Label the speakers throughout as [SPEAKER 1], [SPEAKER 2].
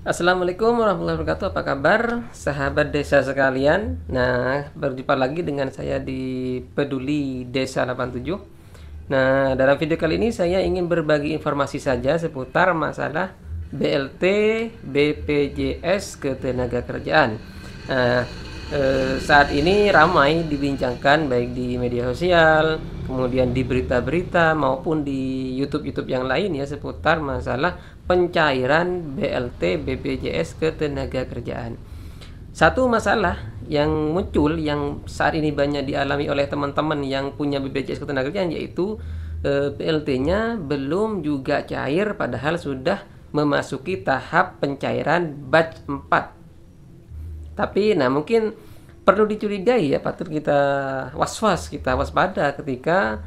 [SPEAKER 1] Assalamualaikum warahmatullahi wabarakatuh. Apa kabar sahabat desa sekalian? Nah, berjumpa lagi dengan saya di Peduli Desa 87. Nah, dalam video kali ini saya ingin berbagi informasi saja seputar masalah BLT BPJS Ketenagakerjaan. Nah, saat ini ramai dibincangkan baik di media sosial, kemudian di berita-berita maupun di YouTube yang lain ya seputar masalah pencairan BLT BPJS Ketenagakerjaan. Satu masalah yang muncul yang saat ini banyak dialami oleh teman-teman yang punya BPJS Ketenagakerjaan yaitu BLT-nya belum juga cair padahal sudah memasuki tahap pencairan batch 4. Tapi mungkin perlu dicurigai ya, patut kita waspada ketika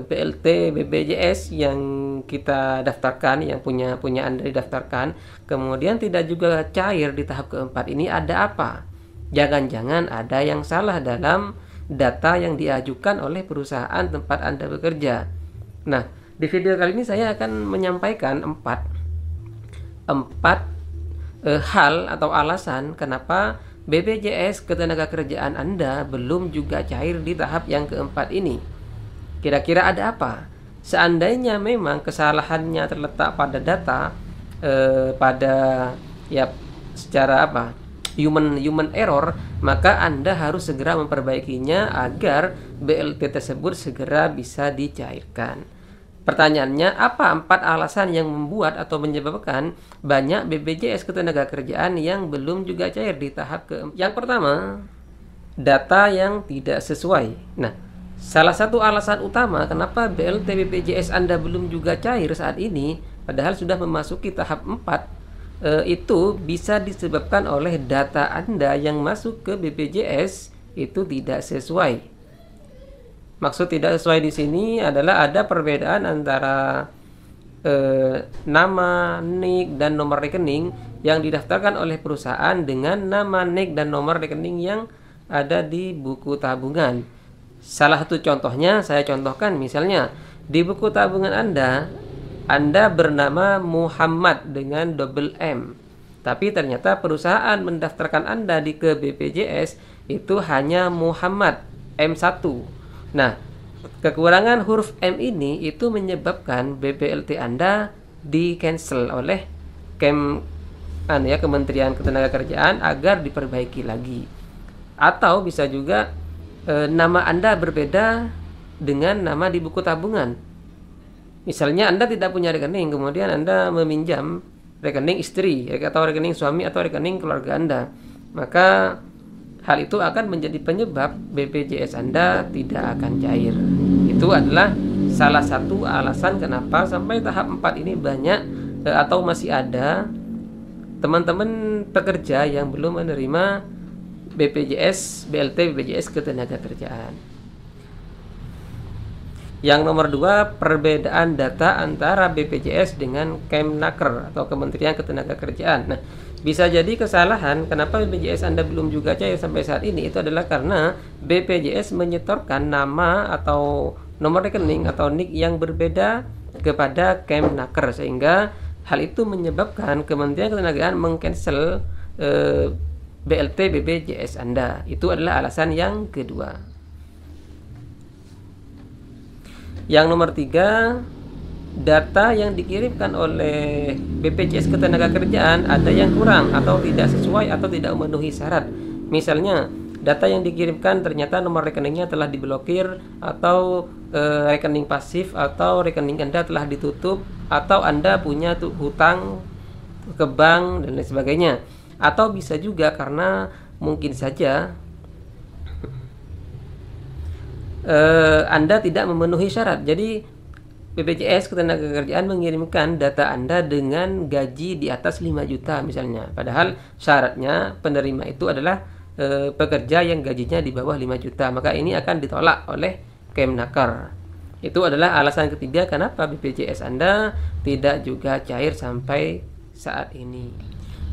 [SPEAKER 1] BLT BPJS yang kita daftarkan, yang punya Anda didaftarkan, kemudian tidak juga cair di tahap keempat. Ini ada apa? Jangan-jangan ada yang salah dalam data yang diajukan oleh perusahaan tempat Anda bekerja. Nah, di video kali ini saya akan menyampaikan empat hal atau alasan kenapa BPJS Ketenagakerjaan Anda belum juga cair di tahap yang keempat ini. Kira-kira ada apa? Seandainya memang kesalahannya terletak pada data, secara human error, maka Anda harus segera memperbaikinya agar BLT tersebut segera bisa dicairkan. Pertanyaannya, apa 4 alasan yang membuat atau menyebabkan banyak BPJS Ketenagakerjaan yang belum juga cair di tahap keempat? Yang pertama, data yang tidak sesuai. Nah, salah satu alasan utama kenapa BLT BPJS Anda belum juga cair saat ini, padahal sudah memasuki tahap 4, itu bisa disebabkan oleh data Anda yang masuk ke BPJS itu tidak sesuai. Maksud tidak sesuai di sini adalah ada perbedaan antara nama, NIK, dan nomor rekening yang didaftarkan oleh perusahaan dengan nama, NIK, dan nomor rekening yang ada di buku tabungan. Salah satu contohnya saya contohkan, misalnya di buku tabungan Anda bernama Muhammad dengan double M, tapi ternyata perusahaan mendaftarkan Anda ke BPJS itu hanya Muhammad M1. Nah, kekurangan huruf M ini itu menyebabkan BPLT Anda di cancel oleh Kementerian Ketenagakerjaan agar diperbaiki lagi. Atau bisa juga nama Anda berbeda dengan nama di buku tabungan. Misalnya Anda tidak punya rekening, kemudian Anda meminjam rekening istri atau rekening suami atau rekening keluarga Anda, maka hal itu akan menjadi penyebab BPJS Anda tidak akan cair. Itu adalah salah satu alasan kenapa sampai tahap 4 ini banyak atau masih ada teman-teman pekerja yang belum menerima BLT BPJS Ketenagakerjaan. Yang nomor 2, perbedaan data antara BPJS dengan Kemnaker atau Kementerian Ketenagakerjaan. Nah, bisa jadi kesalahan kenapa BPJS Anda belum juga cair sampai saat ini itu adalah karena BPJS menyetorkan nama atau nomor rekening atau NIK yang berbeda kepada Kemnaker, sehingga hal itu menyebabkan Kementerian Ketenagakerjaan mengcancel BLT BPJS Anda. Itu adalah alasan yang kedua. Yang nomor 3, data yang dikirimkan oleh BPJS Ketenagakerjaan ada yang kurang atau tidak sesuai atau tidak memenuhi syarat. Misalnya, data yang dikirimkan ternyata nomor rekeningnya telah diblokir, atau rekening pasif atau rekening Anda telah ditutup, atau Anda punya hutang ke bank dan lain sebagainya. Atau bisa juga karena mungkin saja Anda tidak memenuhi syarat. Jadi BPJS Ketenagakerjaan mengirimkan data Anda dengan gaji di atas 5 juta misalnya, padahal syaratnya penerima itu adalah pekerja yang gajinya di bawah 5 juta, maka ini akan ditolak oleh Kemnaker. Itu adalah alasan ketiga kenapa BPJS Anda tidak juga cair sampai saat ini.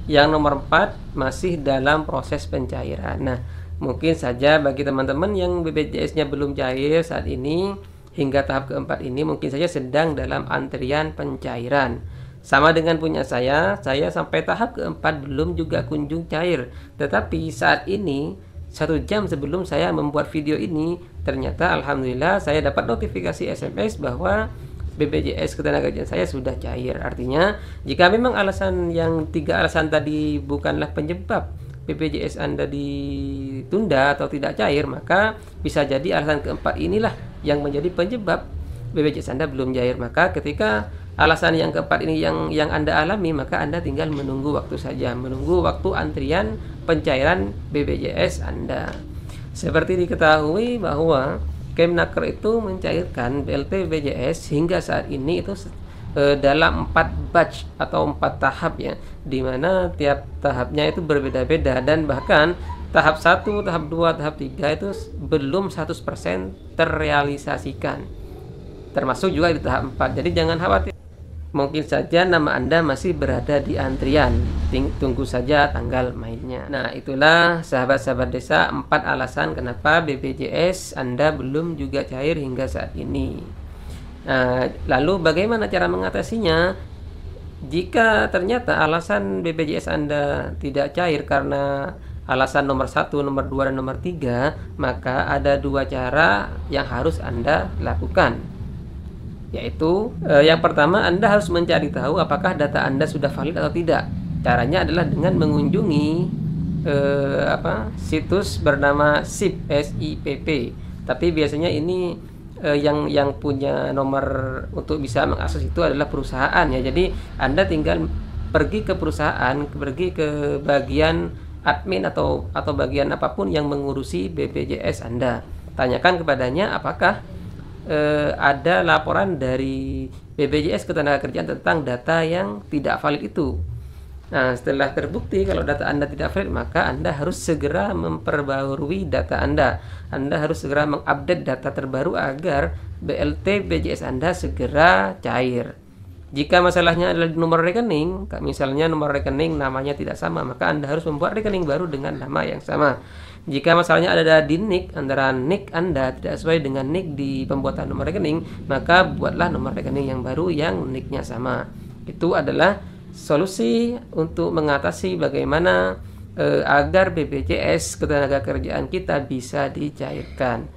[SPEAKER 1] Yang nomor 4, masih dalam proses pencairan. Nah, mungkin saja bagi teman-teman yang BPJS-nya belum cair saat ini hingga tahap keempat ini, mungkin saja sedang dalam antrian pencairan. Sama dengan punya saya sampai tahap keempat belum juga kunjung cair. Tetapi saat ini 1 jam sebelum saya membuat video ini, ternyata alhamdulillah saya dapat notifikasi SMS bahwa BPJS Ketenagakerjaan saya sudah cair. Artinya jika memang alasan yang 3 alasan tadi bukanlah penyebab BPJS Anda ditunda atau tidak cair, maka bisa jadi alasan keempat inilah yang menjadi penyebab BPJS Anda belum cair. Maka ketika alasan yang keempat ini yang Anda alami, maka Anda tinggal menunggu waktu saja, menunggu waktu antrian pencairan BPJS Anda. Seperti diketahui bahwa Kemnaker itu mencairkan BLT BPJS hingga saat ini itu dalam 4 batch atau 4 tahap ya, dimana tiap tahapnya itu berbeda-beda, dan bahkan tahap 1, tahap 2, tahap 3 itu belum 100% terrealisasikan, termasuk juga di tahap 4. Jadi jangan khawatir, mungkin saja nama Anda masih berada di antrian, tunggu saja tanggal mainnya. Nah, itulah sahabat-sahabat desa 4 alasan kenapa BPJS Anda belum juga cair hingga saat ini. Nah, lalu bagaimana cara mengatasinya? Jika ternyata alasan BPJS Anda tidak cair karena alasan nomor 1, nomor 2, dan nomor 3, maka ada 2 cara yang harus Anda lakukan. Yaitu yang pertama, Anda harus mencari tahu apakah data Anda sudah valid atau tidak. Caranya adalah dengan mengunjungi situs bernama SIPP. Tapi biasanya ini yang punya nomor untuk bisa mengakses itu adalah perusahaan ya. Jadi Anda tinggal pergi ke perusahaan, pergi ke bagian admin atau bagian apapun yang mengurusi BPJS Anda. Tanyakan kepadanya apakah ada laporan dari BPJS Ketenagakerjaan tentang data yang tidak valid itu. Nah, setelah terbukti kalau data Anda tidak valid, maka Anda harus segera memperbarui data Anda. Anda harus segera mengupdate data terbaru agar BLT BPJS Anda segera cair. Jika masalahnya adalah di nomor rekening, misalnya nomor rekening namanya tidak sama, maka Anda harus membuat rekening baru dengan nama yang sama. Jika masalahnya ada di NIK, antara NIK Anda tidak sesuai dengan NIK di pembuatan nomor rekening, maka buatlah nomor rekening yang baru yang NIK-nya sama. Itu adalah solusi untuk mengatasi bagaimana agar BPJS Ketenagakerjaan kita bisa dicairkan.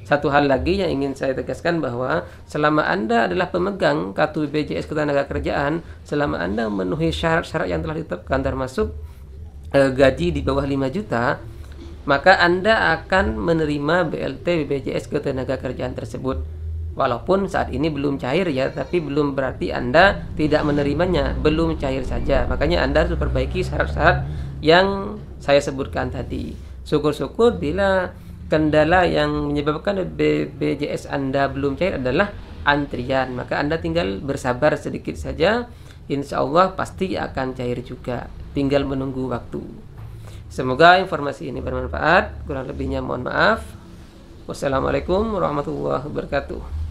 [SPEAKER 1] Satu hal lagi yang ingin saya tegaskan bahwa selama Anda adalah pemegang kartu BPJS Ketenagakerjaan, selama Anda memenuhi syarat-syarat yang telah ditetapkan termasuk gaji di bawah 5 juta, maka Anda akan menerima BLT BPJS Ketenagakerjaan tersebut. Walaupun saat ini belum cair ya, tapi belum berarti Anda tidak menerimanya, belum cair saja. Makanya Anda harus perbaiki syarat-syarat yang saya sebutkan tadi. Syukur-syukur bila kendala yang menyebabkan BPJS Anda belum cair adalah antrian, maka Anda tinggal bersabar sedikit saja. Insya Allah pasti akan cair juga, tinggal menunggu waktu. Semoga informasi ini bermanfaat. Kurang lebihnya mohon maaf. Wassalamualaikum warahmatullahi wabarakatuh.